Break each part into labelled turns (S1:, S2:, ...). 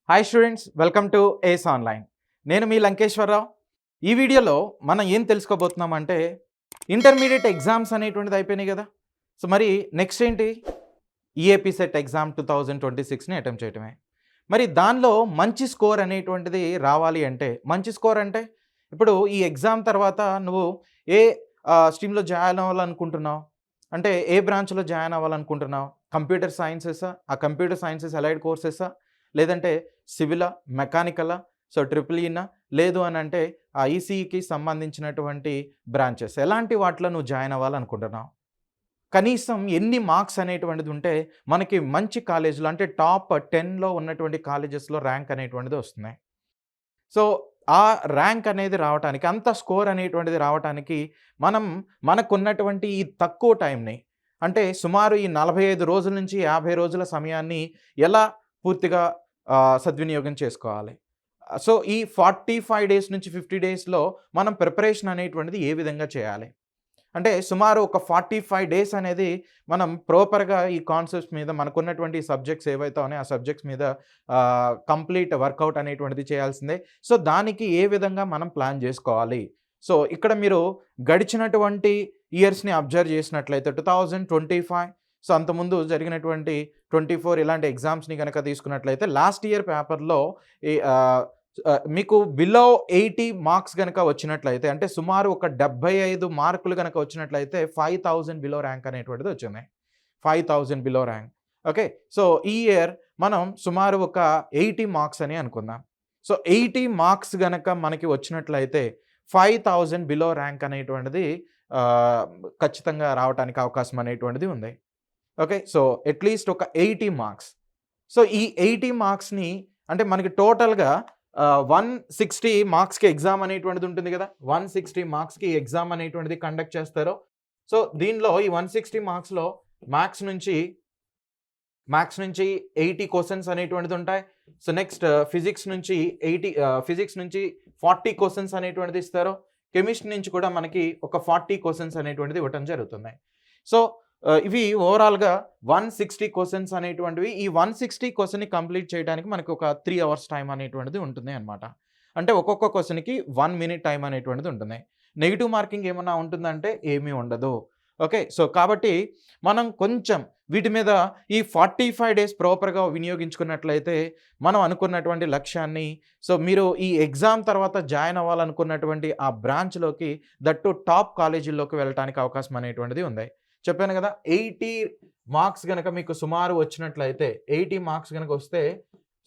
S1: Hi students, welcome to Ace Online. నేను మీ లంకేశ్వరరావు. ఈ వీడియోలో మనం ఏం తెలుసుకోబోతున్నామంటే ఇంటర్మీడియట్ ఎగ్జామ్స్ అనేటువంటిది అయిపోయినాయి కదా. సో మరి నెక్స్ట్ ఏంటి, ఈఏపీ సెట్ ఎగ్జామ్ 2026ని అటెంప్ట్ చేయటమే. మరి దానిలో మంచి స్కోర్ అనేటువంటిది రావాలి అంటే, మంచి స్కోర్ అంటే ఇప్పుడు ఈ ఎగ్జామ్ తర్వాత నువ్వు ఏ స్ట్రీమ్లో జాయిన్ అవ్వాలనుకుంటున్నావు, అంటే ఏ బ్రాంచ్లో జాయిన్ అవ్వాలనుకుంటున్నావు, కంప్యూటర్ సైన్సెసా, ఆ కంప్యూటర్ సైన్సెస్ అలైడ్ కోర్సెసా, లేదంటే సివిలా, మెకానికలా, సో ట్రిపుల్ ఈనా, లేదు అని అంటే ఆ ఈసీఈకి సంబంధించినటువంటి బ్రాంచెస్ ఎలాంటి వాటిలో నువ్వు జాయిన్ అవ్వాలనుకుంటున్నావు, కనీసం ఎన్ని మార్క్స్ అనేటువంటిది ఉంటే మనకి మంచి కాలేజీలో అంటే టాప్ 10లో ఉన్నటువంటి కాలేజెస్లో ర్యాంక్ అనేటువంటిది వస్తున్నాయి. సో ఆ ర్యాంక్ అనేది రావటానికి, అంత స్కోర్ అనేటువంటిది రావటానికి మనకున్నటువంటి ఈ తక్కువ టైంని, అంటే సుమారు ఈ 45 రోజుల నుంచి 50 రోజుల సమయాన్ని ఎలా పూర్తిగా సద్వినియోగం చేసుకోవాలి. సో ఈ 45 డేస్ నుంచి 50 డేస్లో మనం ప్రిపరేషన్ అనేటువంటిది ఏ విధంగా చేయాలి అంటే, సుమారు ఒక 45 డేస్ అనేది మనం ప్రాపర్గా ఈ కాన్సెప్ట్స్ మీద, మనకున్నటువంటి సబ్జెక్ట్స్ ఏవైతే ఉన్నాయో ఆ సబ్జెక్ట్స్ మీద కంప్లీట్ వర్కౌట్ అనేటువంటిది చేయాల్సిందే. సో దానికి ఏ విధంగా మనం ప్లాన్ చేసుకోవాలి. సో ఇక్కడ మీరు గడిచినటువంటి ఇయర్స్ని అబ్జర్వ్ చేసినట్లయితే 2025, సో అంతకుముందు జరిగినటువంటి 24 ఇలాంటి ఎగ్జామ్స్ని కనుక తీసుకున్నట్లయితే లాస్ట్ ఇయర్ పేపర్లో ఈ మీకు బిలో 80 మార్క్స్ గనక వచ్చినట్లయితే, అంటే సుమారు ఒక 75 మార్కులు గనక వచ్చినట్లయితే 5000 బిలో ర్యాంక్ అనేటువంటిది వచ్చింది. 5000 బిలో ర్యాంక్. ఓకే. సో ఈ ఇయర్ మనం సుమారు ఒక 80 మార్క్స్ అని అనుకుందాం. సో 80 మార్క్స్ గనక మనకి వచ్చినట్లయితే 5000 బిలో ర్యాంక్ అనేటువంటిది ఖచ్చితంగా రావడానికి అవకాశం అనేటువంటిది ఉంది. ఓకే. సో అట్లీస్ట్ ఒక 80 మార్క్స్. సో ఈ 80 మార్క్స్ని అంటే మనకి టోటల్గా 160 మార్క్స్‌కి ఎగ్జామ్ అనేటువంటిది ఉంటుంది కదా. 160 మార్క్స్‌కి ఎగ్జామ్ అనేటువంటిది కండక్ట్ చేస్తారు. సో దీనిలో ఈ 160 మార్క్స్‌లో మ్యాథ్స్ నుంచి 80 క్వెషన్స్ అనేటువంటిది ఉంటాయి. సో నెక్స్ట్ ఫిజిక్స్ నుంచి 40 క్వెషన్స్ అనేటువంటిది ఇస్తారు. కెమిస్ట్రీ నుంచి కూడా మనకి ఒక 40 క్వెషన్స్ అనేటువంటిది ఇవ్వటం జరుగుతుంది. సో ఇవి ఓవరాల్‌గా 160 క్వెషన్స్ అనేటువంటివి. ఈ 160 క్వెషన్‌ని కంప్లీట్ చేయడానికి మనకు ఒక 3 అవర్స్ టైం అనేటువంటిది ఉంటుంది అన్నమాట. అంటే ఒక్కొక్క క్వెషన్‌కి 1 మినిట్ టైం అనేటువంటిది ఉంటుంది. నెగెటివ్ మార్కింగ్ ఏమన్నా ఉంటుందంటే ఏమీ ఉండదు. ఓకే. సో కాబట్టి మనం కొంచెం వీటి మీద ఈ 45 డేస్ ప్రాపర్‌గా వినియోగించుకున్నట్లయితే మనం అనుకున్నటువంటి లక్ష్యాన్ని, సో మీరు ఈ ఎగ్జామ్ తర్వాత జాయిన్ అవ్వాలనుకున్నటువంటి ఆ బ్రాంచ్‌లోకి, దట్టు టాప్ కాలేజీల్లోకి వెళ్ళటానికి అవకాశం అనేటువంటిది ఉంది. చెప్పాను కదా, 80 మార్క్స్ గనక మీకు సుమారు వచ్చినట్లయితే, 80 మార్క్స్ గనక వస్తే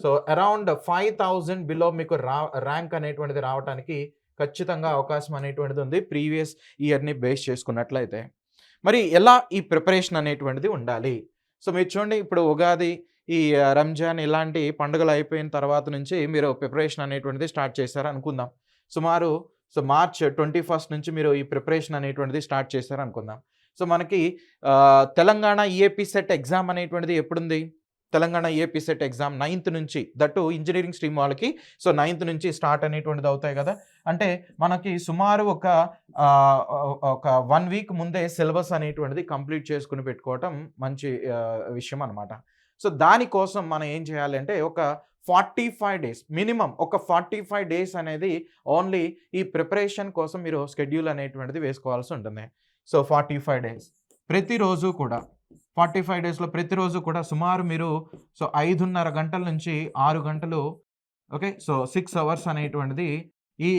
S1: సో అరౌండ్ 5000 బిలో మీకు ర్యాంక్ అనేటువంటిది రావడానికి ఖచ్చితంగా అవకాశం అనేటువంటిది ఉంది, ప్రీవియస్ ఇయర్‌ని బేస్ చేసుకున్నట్లయితే. మరి ఎలా ఈ ప్రిపరేషన్ అనేటువంటిది ఉండాలి. సో మీరు చూడండి, ఇప్పుడు ఉగాది, ఈ రంజాన్ ఇలాంటి పండుగలు అయిపోయిన తర్వాత నుంచి మీరు ప్రిపరేషన్ అనేటువంటిది స్టార్ట్ చేశారు అనుకుందాం. సుమారు మార్చ్ 21 నుంచి మీరు ఈ ప్రిపరేషన్ అనేటువంటిది స్టార్ట్ చేశారు అనుకుందాం. సో మనకి తెలంగాణ ఈఏపీ సెట్ ఎగ్జామ్ అనేటువంటిది ఎప్పుడుంది, Telangana EAP set exam 9th నుంచి, దట్టు ఇంజనీరింగ్ స్ట్రీమ్ వాళ్ళకి సో 9th నుంచి స్టార్ట్ అనేటువంటిది అవుతాయి కదా. అంటే మనకి సుమారు ఒక 1 వీక్ ముందే సిలబస్ అనేటువంటిది కంప్లీట్ చేసుకుని పెట్టుకోవటం మంచి విషయం అనమాట. సో దానికోసం మనం ఏం చేయాలి అంటే, ఒక 45 డేస్ మినిమం, ఒక 45 డేస్ అనేది ఓన్లీ ఈ ప్రిపరేషన్ కోసం మీరు షెడ్యూల్ అనేటువంటిది వేసుకోవాల్సి ఉంటుంది. సో 45 డేస్ ప్రతిరోజు కూడా, 45 డేస్లో ప్రతిరోజు కూడా సుమారు మీరు సో 5:30 గంటల నుంచి 6 గంటలు, ఓకే. సో 6 అవర్స్ అనేటువంటిది ఈ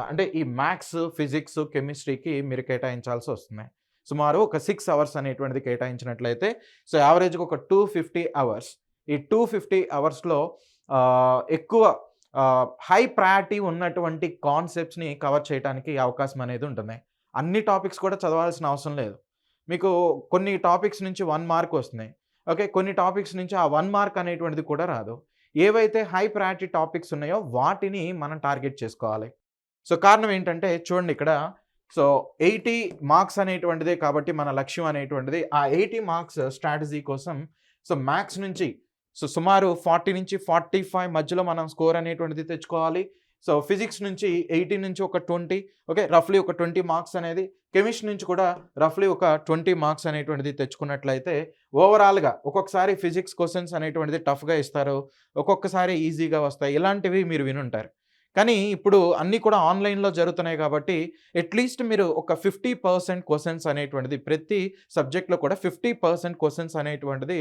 S1: అంటే ఈ మ్యాథ్స్, ఫిజిక్స్, కెమిస్ట్రీకి మీరు కేటాయించాల్సి వస్తుంది. సుమారు ఒక 6 అవర్స్ అనేటువంటిది కేటాయించినట్లయితే సో యావరేజ్గా ఒక 250 అవర్స్. ఈ 250 అవర్స్లో ఎక్కువ హై ప్రయారిటీ ఉన్నటువంటి కాన్సెప్ట్స్ని కవర్ చేయడానికి అవకాశం అనేది ఉంటుంది. అన్ని టాపిక్స్ కూడా చదవాల్సిన అవసరం లేదు. మీకు కొన్ని టాపిక్స్ నుంచి 1 మార్క్ వస్తున్నాయి. ఓకే. కొన్ని టాపిక్స్ నుంచి ఆ 1 మార్క్ అనేటువంటిది కూడా రాదు. ఏవైతే హై ప్రయారిటీ టాపిక్స్ ఉన్నాయో వాటిని మనం టార్గెట్ చేసుకోవాలి. సో కారణం ఏంటంటే చూడండి ఇక్కడ, సో 80 మార్క్స్ అనేటువంటిదే కాబట్టి మన లక్ష్యం అనేటువంటిది, ఆ 80 మార్క్స్ స్ట్రాటజీ కోసం సో మ్యాథ్స్ నుంచి సో సుమారు 40 నుంచి 45 మధ్యలో మనం స్కోర్ అనేటువంటిది తెచ్చుకోవాలి. సో ఫిజిక్స్ నుంచి 80 నుంచి ఒక 20, ఓకే, రఫ్లీ ఒక 20 మార్క్స్ అనేది, కెమిస్ట్రీ నుంచి కూడా రఫ్లీ ఒక 20 మార్క్స్ అనేటువంటిది తెచ్చుకున్నట్లయితే ఓవరాల్గా ఒక్కొక్కసారి ఫిజిక్స్ క్వశ్చన్స్ అనేటువంటిది టఫ్గా ఇస్తారు, ఒక్కొక్కసారి ఈజీగా వస్తాయి, ఇలాంటివి మీరు వినుంటారు. కానీ ఇప్పుడు అన్నీ కూడా ఆన్లైన్లో జరుగుతున్నాయి కాబట్టి అట్లీస్ట్ మీరు ఒక 50% క్వశ్చన్స్ అనేటువంటిది ప్రతి సబ్జెక్ట్లో కూడా 50% క్వశ్చన్స్ అనేటువంటిది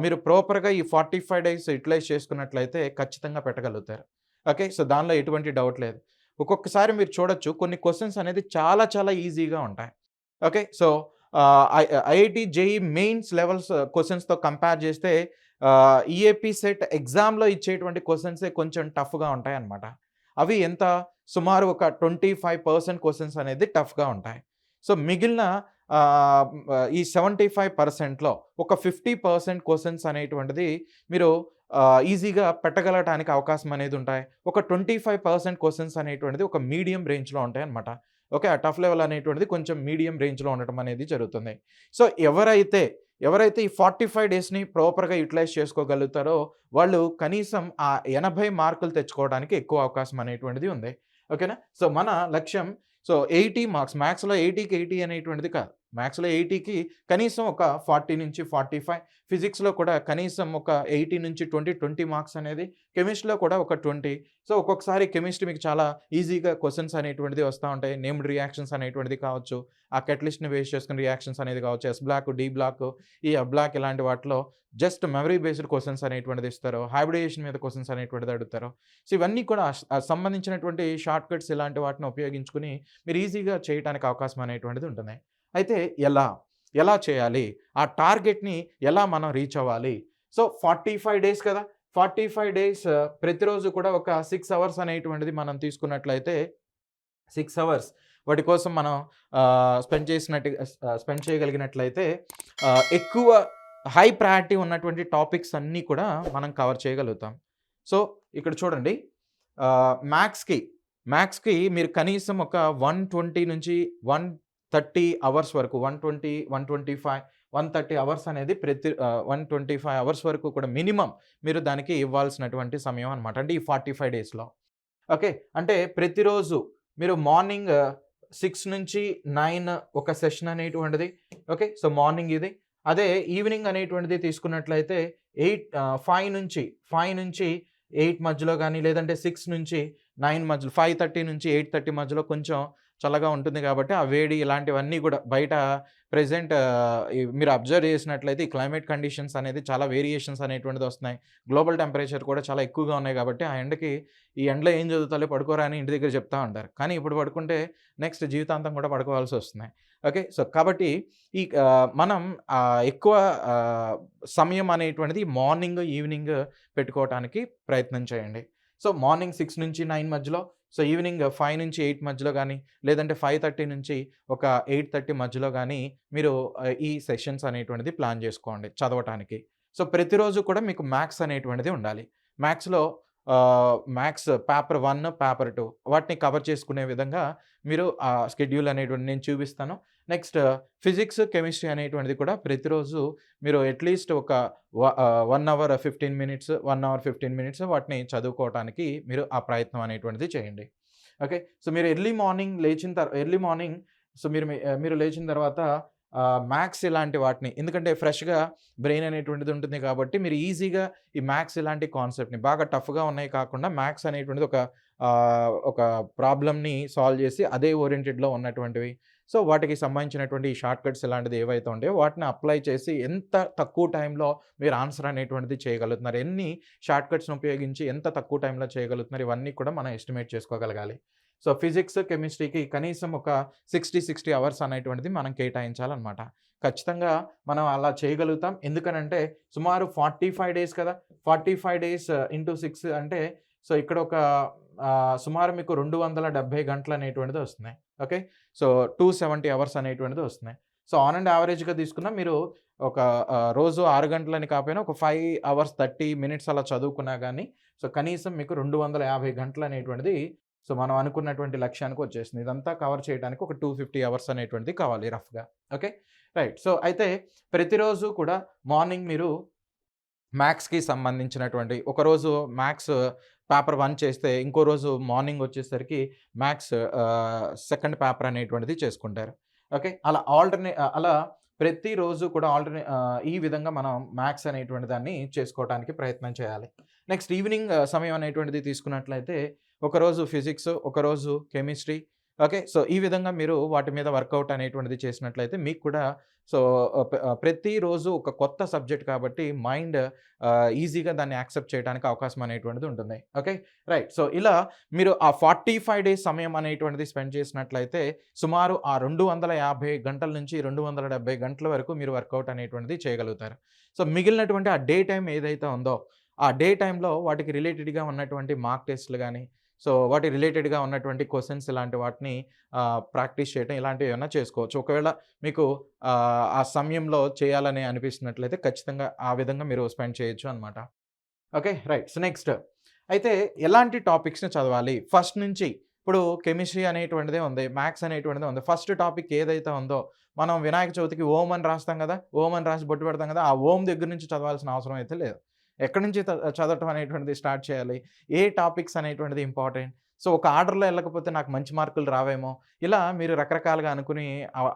S1: మీరు ప్రాపర్గా ఈ 45 డేస్ యూటిలైజ్ చేసుకున్నట్లయితే ఖచ్చితంగా పెట్టగలుగుతారు. ఓకే, సో దానిలో ఎటువంటి డౌట్ లేదు. ఒక్కొక్కసారి మీరు చూడొచ్చు కొన్ని క్వశ్చన్స్ అనేది చాలా చాలా ఈజీగా ఉంటాయి. Okay, so IIT JEE mains levels క్వశ్చన్స్తో కంపేర్ చేస్తే ఈఏపీ సెట్ ఎగ్జామ్లో ఇచ్చేటువంటి క్వశ్చన్సే కొంచెం టఫ్గా ఉంటాయి అన్నమాట. అవి ఎంత సుమారు ఒక 25% క్వశ్చన్స్ అనేది టఫ్గా ఉంటాయి. సో మిగిలిన ఈ 75%లో ఒక 50% క్వశ్చన్స్ అనేటువంటిది మీరు ఈజీగా పెట్టగలగటానికి అవకాశం అనేది ఉంటాయి. ఒక 25% క్వశ్చన్స్ అనేటువంటిది ఒక మీడియం రేంజ్లో ఉంటాయి అన్నమాట. ఓకే, ఆ టఫ్ లెవెల్ అనేటువంటిది కొంచెం మీడియం రేంజ్లో ఉండటం అనేది జరుగుతుంది. సో ఎవరైతే ఈ 45 డేస్ని ప్రాపర్గా యూటిలైజ్ చేసుకోగలుగుతారో వాళ్ళు కనీసం ఆ 80 మార్కులు తెచ్చుకోవడానికి ఎక్కువ అవకాశం అనేటువంటిది ఉంది. ఓకేనా, సో మన లక్ష్యం 80 మార్క్స్, మ్యాథ్స్లో 80కి 80 అనేటువంటిది కాదు, మ్యాథ్స్లో 80కి కనీసం ఒక 40 నుంచి 45, ఫిజిక్స్లో కూడా కనీసం ఒక 80 నుంచి 20 మార్క్స్ అనేది, కెమిస్ట్రీలో కూడా ఒక 20. సో ఒక్కొక్కసారి కెమిస్ట్రీ మీకు చాలా ఈజీగా క్వశ్చన్స్ అనేటువంటిది వస్తూ ఉంటాయి, నేమ్డ్ రియాక్షన్స్ అనేటువంటిది కావచ్చు, ఆ కెటలిస్ట్ని బేస్ చేసుకుని రియాక్షన్స్ అనేది కావచ్చు, ఎస్ బ్లాక్, డి బ్లాక్, ఈ ఎఫ్ బ్లాక్, ఇలాంటి వాటిలో జస్ట్ మెమరీ బేస్డ్ క్వశ్చన్స్ అనేటువంటిది ఇస్తారు, హైబ్రిడేషన్ మీద క్వశ్చన్స్ అనేటువంటిది అడుగుతారు. సో ఇవన్నీ కూడా సంబంధించినటువంటి షార్ట్ కట్స్ ఇలాంటి వాటిని ఉపయోగించుకుని మీరు ఈజీగా చేయడానికి అవకాశం అనేటువంటిది ఉంటుంది. అయితే ఎలా చేయాలి, ఆ టార్గెట్ని ఎలా మనం రీచ్ అవ్వాలి? సో 45 డేస్ కదా, 45 డేస్ ప్రతిరోజు కూడా ఒక 6 అవర్స్ అనేటువంటిది మనం తీసుకున్నట్లయితే 6 అవర్స్ వాటి కోసం మనం స్పెండ్ చేయగలిగినట్లయితే ఎక్కువ హై ప్రయారిటీ ఉన్నటువంటి టాపిక్స్ అన్నీ కూడా మనం కవర్ చేయగలుగుతాం. సో ఇక్కడ చూడండి, మ్యాథ్స్కి మీరు కనీసం ఒక 120 నుంచి 130 అవర్స్ వరకు, 120, 125, 130 అవర్స్ అనేది 125 అవర్స్ వరకు కూడా మినిమం మీరు దానికి ఇవ్వాల్సినటువంటి సమయం అనమాట. అంటే ఈ 45 డేస్లో. ఓకే, అంటే ప్రతిరోజు మీరు మార్నింగ్ 6 నుంచి 9 ఒక సెషన్ అనేటువంటిది. ఓకే, సో మార్నింగ్ ఇది. అదే ఈవినింగ్ అనేటువంటిది తీసుకున్నట్లయితే 5 నుంచి 8 మధ్యలో కానీ, లేదంటే 6 నుంచి 9 మధ్యలో, 5:30 నుంచి 8:30 మధ్యలో కొంచెం చల్లగా ఉంటుంది కాబట్టి ఆ వేడి ఇలాంటివన్నీ కూడా బయట ప్రెజెంట్ మీరు అబ్జర్వ్ చేసినట్లయితే ఈ క్లైమేట్ కండిషన్స్ అనేది చాలా వేరియేషన్స్ అనేటువంటిది వస్తున్నాయి. గ్లోబల్ టెంపరేచర్ కూడా చాలా ఎక్కువగా ఉన్నాయి కాబట్టి ఆ ఎండకి ఈ ఎండలో ఏం చదువుతాలో పడుకోరా అని ఇంటి దగ్గర చెప్తా ఉంటారు. కానీ ఇప్పుడు పడుకుంటే నెక్స్ట్ జీవితాంతం కూడా పడుకోవాల్సి వస్తున్నాయి. ఓకే, సో కాబట్టి ఈ మనం ఎక్కువ సమయం అనేటువంటిది మార్నింగ్, ఈవినింగ్ పెట్టుకోవటానికి ప్రయత్నం చేయండి. సో మార్నింగ్ 6 నుంచి 9 మధ్యలో, సో ఈవినింగ్ 5 నుంచి 8 మధ్యలో కానీ, లేదంటే 5:30 నుంచి ఒక 8:30 మధ్యలో కానీ మీరు ఈ సెషన్స్ అనేటువంటిది ప్లాన్ చేసుకోండి చదవటానికి. సో ప్రతిరోజు కూడా మీకు మ్యాథ్స్ అనేటువంటిది ఉండాలి. మ్యాథ్స్ పేపర్ 1, పేపర్ 2 వాటిని కవర్ చేసుకునే విధంగా మీరు ఆ షెడ్యూల్ అనేటువంటిది నేను చూపిస్తాను. నెక్స్ట్ ఫిజిక్స్, కెమిస్ట్రీ అనేటువంటిది కూడా ప్రతిరోజు మీరు అట్లీస్ట్ ఒక 1 అవర్ 15 మినిట్స్, 1 అవర్ 15 మినిట్స్ వాటిని చదువుకోవటానికి మీరు ఆ ప్రయత్నం అనేటువంటిది చేయండి. ఓకే, సో మీరు ఎర్లీ మార్నింగ్ మీరు లేచిన తర్వాత మ్యాథ్స్ ఇలాంటి వాటిని, ఎందుకంటే ఫ్రెష్‌గా బ్రెయిన్ అనేటువంటిది ఉంటుంది కాబట్టి మీరు ఈజీగా ఈ మ్యాథ్స్ ఇలాంటి కాన్సెప్ట్‌ని బాగా టఫ్‌గా ఉన్నాయి కాకుండా మ్యాథ్స్ అనేటువంటిది ఒక ప్రాబ్లమ్‌ని సాల్వ్ చేసి అదే ఓరియెంటెడ్‌లో ఉన్నటువంటివి. సో వాటికి సంబంధించినటువంటి ఈ షార్ట్ కట్స్ ఇలాంటిది ఏవైతే ఉంటాయో వాటిని అప్లై చేసి ఎంత తక్కువ టైంలో మీరు ఆన్సర్ అనేటువంటిది చేయగలుగుతున్నారు, ఎన్ని షార్ట్ కట్స్‌ని ఉపయోగించి ఎంత తక్కువ టైంలో చేయగలుగుతున్నారు, ఇవన్నీ కూడా మనం ఎస్టిమేట్ చేసుకోగలగాలి. సో ఫిజిక్స్, కెమిస్ట్రీకి కనీసం ఒక 60 అవర్స్ అనేటువంటిది మనం కేటాయించాలన్నమాట. ఖచ్చితంగా మనం అలా చేయగలుగుతాం. ఎందుకనంటే సుమారు 45 డేస్ కదా, 45 డేస్ ఇంటూ 6 అంటే సో ఇక్కడ ఒక సుమారు మీకు 270 గంటలు అనేటువంటిది వస్తున్నాయి. ఓకే, సో 270 అవర్స్ అనేటువంటిది వస్తున్నాయి. సో ఆన్ అండ్ యావరేజ్‌గా తీసుకున్నా మీరు ఒక రోజు 6 గంటలని కాకపోయినా ఒక 5 అవర్స్ 30 మినిట్స్ అలా చదువుకున్నా గానీ సో కనీసం మీకు 250 గంటలు అనేటువంటిది సో మనం అనుకున్నటువంటి లక్ష్యానికి వచ్చేసింది. ఇదంతా కవర్ చేయడానికి ఒక 250 అవర్స్ అనేటువంటిది కావాలి రఫ్‌గా. Okay, right. సో అయితే ప్రతిరోజు కూడా మార్నింగ్ మీరు మ్యాథ్స్‌కి సంబంధించినటువంటి ఒకరోజు మ్యాథ్స్ పేపర్ 1 చేస్తే ఇంకో రోజు మార్నింగ్ వచ్చేసరికి మ్యాథ్స్ సెకండ్ పేపర్ అనేటువంటిది చేసుకుంటారు. ఓకే. అలా ప్రతిరోజు కూడా ఈ విధంగా మనం మ్యాథ్స్ అనేటువంటి దాన్ని చేసుకోవటానికి ప్రయత్నం చేయాలి. నెక్స్ట్ ఈవినింగ్ సమయం అనేటువంటిది తీసుకున్నట్లయితే ఒకరోజు ఫిజిక్స్, ఒకరోజు కెమిస్ట్రీ. ఓకే. సో, ఈ విధంగా మీరు వాటి మీద వర్కౌట్ అనేటువంటిది చేసినట్లయితే మీకు కూడా సో, ప్రతిరోజు ఒక కొత్త సబ్జెక్ట్ కాబట్టి మైండ్ ఈజీగా దాన్ని యాక్సెప్ట్ చేయడానికి అవకాశం అనేటువంటిది ఉంటుంది. ఓకే. రైట్. సో, ఇలా మీరు ఆ 45 డేస్ సమయం అనేటువంటిది స్పెండ్ చేసినట్లయితే సుమారు ఆ 250 గంటల నుంచి 270 గంటల వరకు మీరు వర్కౌట్ అనేటువంటిది చేయగలుగుతారు. సో, మిగిలినటువంటి ఆ డే టైమ్ ఏదైతే ఉందో, ఆ డే టైమ్‌లో వాటికి రిలేటెడ్‌గా ఉన్నటువంటి మార్క్ టెస్ట్‌లు గాని, సో, వాటి రిలేటెడ్‌గా ఉన్నటువంటి క్వెషన్స్ ఇలాంటి వాటిని ప్రాక్టీస్ చేయటం ఇలాంటివి ఏమన్నా చేసుకోవచ్చు. ఒకవేళ మీకు ఆ సమయంలో చేయాలని అనిపిస్తున్నట్లయితే ఖచ్చితంగా ఆ విధంగా మీరు స్పెండ్ చేయొచ్చు అనమాట. ఓకే. రైట్. సో, నెక్స్ట్ అయితే ఎలాంటి టాపిక్స్‌ని చదవాలి? ఫస్ట్ నుంచి ఇప్పుడు కెమిస్ట్రీ అనేటువంటిదే ఉంది. మ్యాథ్స్ అనేటువంటిదే ఉంది. ఫస్ట్ టాపిక్ ఏదైతే ఉందో మనం వినాయక చవితికి ఓం అని రాస్తాం గదా! ఓం అని రాసి బొట్టు పెడతాం గదా! ఆ ఓం దగ్గర నుంచి చదవాల్సిన అవసరం అయితే లేదు. ఎక్కడి నుంచి చదవటం అనేటువంటిది స్టార్ట్ చేయాలి? ఏ టాపిక్స్ అనేటువంటిది ఇంపార్టెంట్? సో, ఒక ఆర్డర్‌లో ఎళ్ళకపోతే నాకు మంచి మార్కులు రావేమో! ఇలా మీరు రకరకాలుగా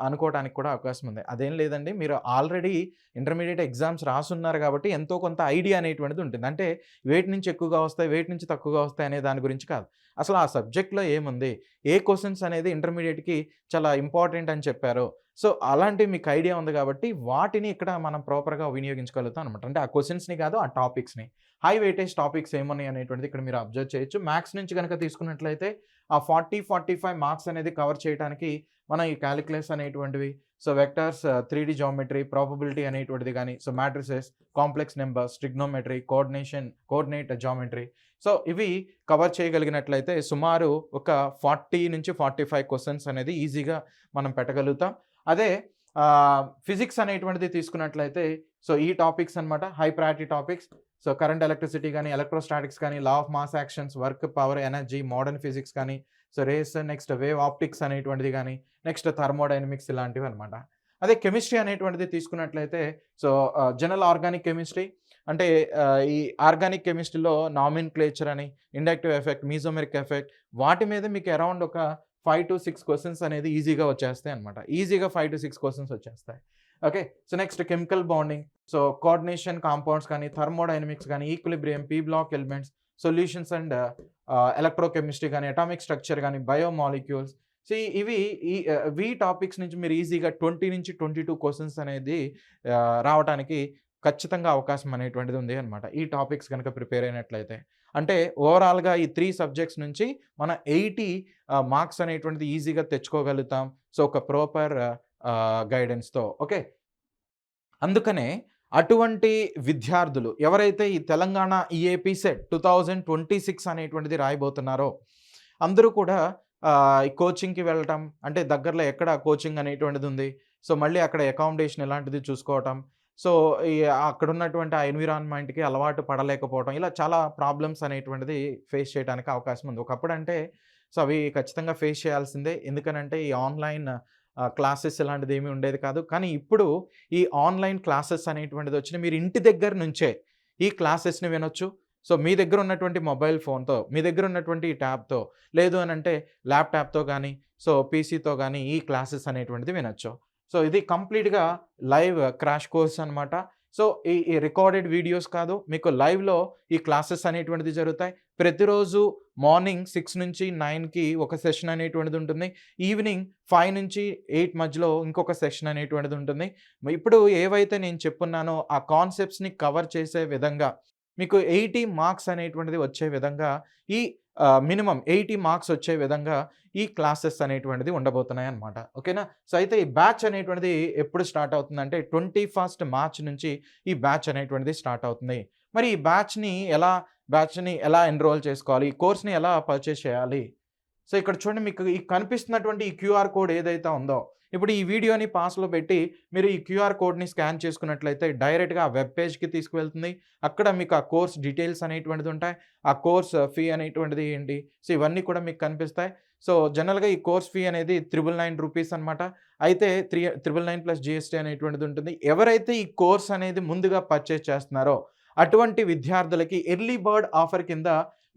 S1: అనుకోవటానికి కూడా అవకాశం ఉంది. అదేం లేదండి. మీరు ఆల్రెడీ ఇంటర్మీడియేట్ ఎగ్జామ్స్ రాసున్నారు కాబట్టి ఎంతో కొంత ఐడియా అనేటువంటిది ఉంటుంది. అంటే వేటి నుంచి ఎక్కువగా వస్తాయి, వేటి నుంచి తక్కువగా వస్తాయి అనే దాని గురించి కాదు. అసలు ఆ సబ్జెక్ట్‌లో ఏముంది? ఏ క్వెషన్స్ అనేది ఇంటర్మీడియేట్‌కి చాలా ఇంపార్టెంట్ అని చెప్పారో, సో, అలాంటివి మీకు ఐడియా ఉంది కాబట్టి వాటిని ఇక్కడ మనం ప్రాపర్‌గా వినియోగించగలుగుతాం అనమాట. అంటే ఆ క్వెషన్స్‌ని కాదు, ఆ టాపిక్స్‌ని. హై వెయిటేజ్ టాపిక్స్ ఏమున్నాయి అనేటువంటిది ఇక్కడ మీరు అబ్జర్వ్ చేయొచ్చు. మ్యాథ్స్ నుంచి గనక తీసుకున్నట్లయితే ఆ 45 మార్క్స్ అనేది కవర్ చేయడానికి మనం ఈ కాలిక్యులస్ అనేటువంటివి, సో, వెక్టర్స్, 3 జియోమెట్రీ, ప్రాబబిలిటీ అనేటువంటిది గాని, so, matrices, complex numbers, trigonometry, coordinate geometry, so, ఇవి కవర్ చేయగలిగినట్లయితే సుమారు ఒక 40-45 క్వెషన్స్ అనేది ఈజీగా మనం పెట్టగలుగుతాం. అదే ఫిజిక్స్ అనేటువంటిది తీసుకున్నట్లయితే సో, ఈ టాపిక్స్ అన్నమాట high priority topics. So, current electricity గాని, ఎలక్ట్రోస్టాటిక్స్ గాని, law of mass actions, work, power, energy, modern physics కానీ, so, rays, next wave optics అనేటువంటిది గాని, నెక్స్ట్ థర్మోడైనమిక్స్ ఇలాంటివి అన్నమాట. అదే కెమిస్ట్రీ అనేటువంటిది తీసుకున్నట్లయితే సో, జనరల్ ఆర్గానిక్ కెమిస్ట్రీ అంటే ఈ ఆర్గానిక్ కెమిస్ట్రీలో నామిన్‌క్లేచర్ అని, ఇండక్టివ్ ఎఫెక్ట్, మీజోమెరిక్ ఎఫెక్ట్ వాటి మీద మీకు అరౌండ్ ఒక 5-6 క్వెషన్స్ అనేది ఈజీగా వచ్చేస్తాయి అన్నమాట. ఈజీగా 5-6 క్వెషన్స్ వచ్చేస్తాయి. Okay. So, next chemical bonding, so, coordination compounds కానీ, థర్మోడైనమిక్స్ గాని, equilibrium, P block elements, solutions and electrochemistry గాని, అటామిక్ స్ట్రక్చర్ గాని, బయో మాలిక్యూల్స్. ఇవి టాపిక్స్ నుంచి మీరు ఈజీగా 20-22 క్వెషన్స్ అనేది రావటానికి ఖచ్చితంగా అవకాశం అనేటువంటిది ఉంది అన్నమాట. ఈ టాపిక్స్ గనక ప్రిపేర్ అయినట్లయితే. అంటే ఓవరాల్‌గా ఈ 3 సబ్జెక్ట్స్ నుంచి మన 80 మార్క్స్ అనేటువంటిది ఈజీగా తెచ్చుకోగలుగుతాం. సో, ఒక ప్రాపర్ గైడెన్స్‌తో. ఓకే. అందుకనే అటువంటి విద్యార్థులు ఎవరైతే ఈ తెలంగాణ ఈఏపీ సెట్ 2026 అనేటువంటిది రాయబోతున్నారో అందరూ కూడా ఈ కోచింగ్‌కి వెళ్ళటం అంటే దగ్గరలో ఎక్కడ కోచింగ్ అనేటువంటిది ఉంది. సో, మళ్ళీ అక్కడ అకామిడేషన్ ఇలాంటిది చూసుకోవటం. సో, అక్కడున్నటువంటి ఆ ఎన్విరాన్మెంట్‌కి అలవాటు పడలేకపోవడం. ఇలా చాలా ప్రాబ్లమ్స్ అనేటువంటిది ఫేస్ చేయడానికి అవకాశం ఉంది. ఒకప్పుడంటే సో, అవి ఖచ్చితంగా ఫేస్ చేయాల్సిందే. ఎందుకనంటే ఈ ఆన్‌లైన్ క్లాసెస్ ఇలాంటిది ఏమీ ఉండేది కాదు. కానీ ఇప్పుడు ఈ ఆన్‌లైన్ క్లాసెస్ అనేటువంటిది వచ్చినాయి. మీరు ఇంటి దగ్గర నుంచే ఈ క్లాసెస్‌ని వినొచ్చు. సో, మీ దగ్గర ఉన్నటువంటి మొబైల్ ఫోన్‌తో, మీ దగ్గర ఉన్నటువంటి ఈ ట్యాబ్‌తో, లేదు అనంటే ల్యాప్‌టాప్‌తో గానీ, సో, పీసీతో గానీ ఈ క్లాసెస్ అనేటువంటిది వినొచ్చు. సో, ఇది కంప్లీట్‌గా లైవ్ క్రాష్ కోర్స్ అనమాట. సో, ఈ రికార్డెడ్ వీడియోస్ కాదు. మీకు లైవ్‌లో ఈ క్లాసెస్ అనేటువంటిది జరుగుతాయి. ప్రతిరోజు మార్నింగ్ 6-9కి ఒక సెషన్ అనేటువంటిది ఉంటుంది. ఈవినింగ్ 5-8 మధ్యలో ఇంకొక సెషన్ అనేటువంటిది ఉంటుంది. ఇప్పుడు ఏవైతే నేను చెప్పున్నానో ఆ కాన్సెప్ట్స్‌ని కవర్ చేసే విధంగా మీకు 80 మార్క్స్ అనేటువంటిది వచ్చే విధంగా ఈ మినిమమ్ 80 మార్క్స్ వచ్చే విధంగా ఈ క్లాసెస్ అనేటువంటిది ఉండబోతున్నాయన్నమాట. ఓకేనా? సో, అయితే ఈ బ్యాచ్ అనేటువంటిది ఎప్పుడు స్టార్ట్ అవుతుందంటే 21 మార్చ్ నుంచి ఈ బ్యాచ్ అనేటువంటిది స్టార్ట్ అవుతుంది. మరి ఈ బ్యాచ్‌ని ఎలా ఎన్రోల్ చేసుకోవాలి? ఈ కోర్స్‌ని ఎలా పర్చేజ్ చేయాలి? సో, ఇక్కడ చూడండి మీకు ఈ కనిపిస్తున్నటువంటి ఈ క్యూఆర్ కోడ్ ఏదైతే ఉందో, ఇప్పుడు ఈ వీడియోని పాస్‌లో పెట్టి మీరు ఈ క్యూఆర్ కోడ్‌ని స్కాన్ చేసుకున్నట్లయితే డైరెక్ట్‌గా ఆ వెబ్ పేజ్‌కి తీసుకువెళ్తుంది. అక్కడ మీకు ఆ కోర్స్ డీటెయిల్స్ అనేటువంటిది ఉంటాయి. ఆ కోర్స్ ఫీ అనేటువంటిది ఏంటి? సో, ఇవన్నీ కూడా మీకు కనిపిస్తాయి. సో, జనరల్‌గా ఈ కోర్స్ ఫీ అనేది రూ. 999 అనమాట. అయితే 999 ప్లస్ జీఎస్టీ అనేటువంటిది ఉంటుంది. ఎవరైతే ఈ కోర్స్ అనేది ముందుగా పర్చేజ్ చేస్తున్నారో అటువంటి విద్యార్థులకి ఎర్లీ బర్డ్ ఆఫర్ కింద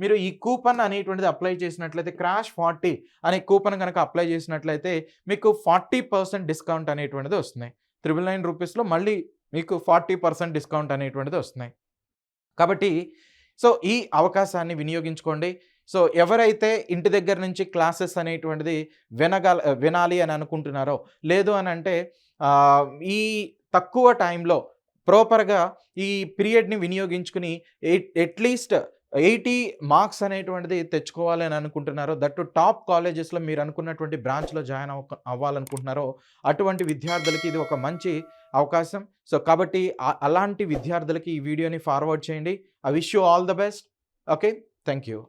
S1: మీరు ఈ కూపన్ అనేటువంటిది అప్లై చేసినట్లయితే క్రాష్ 40 అనే కూపన్ కనుక అప్లై చేసినట్లయితే మీకు 40% డిస్కౌంట్ అనేటువంటిది వస్తున్నాయి. 999 రూపీస్లో మళ్ళీ మీకు 40% డిస్కౌంట్ అనేటువంటిది వస్తున్నాయి. కాబట్టి సో ఈ అవకాశాన్ని వినియోగించుకోండి. సో ఎవరైతే ఇంటి దగ్గర నుంచి క్లాసెస్ అనేటువంటిది వినాలి అని అనుకుంటున్నారో, లేదు అని అంటే ఈ తక్కువ టైంలో ప్రాపర్‌గా ఈ పీరియడ్‌ని వినియోగించుకుని అట్‌లీస్ట్ 80 మార్క్స్ అనేటువంటిది తెచ్చుకోవాలి అని అనుకుంటున్నారో, దట్ టు టాప్ కాలేజెస్‌లో మీరు అనుకున్నటువంటి బ్రాంచ్‌లో జాయిన్ అవ్వాలనుకుంటున్నారో, అటువంటి విద్యార్థులకి ఇది ఒక మంచి అవకాశం. సో కాబట్టి అలాంటి విద్యార్థులకి ఈ వీడియోని ఫార్వర్డ్ చేయండి. I wish you all the best. Okay. Thank you.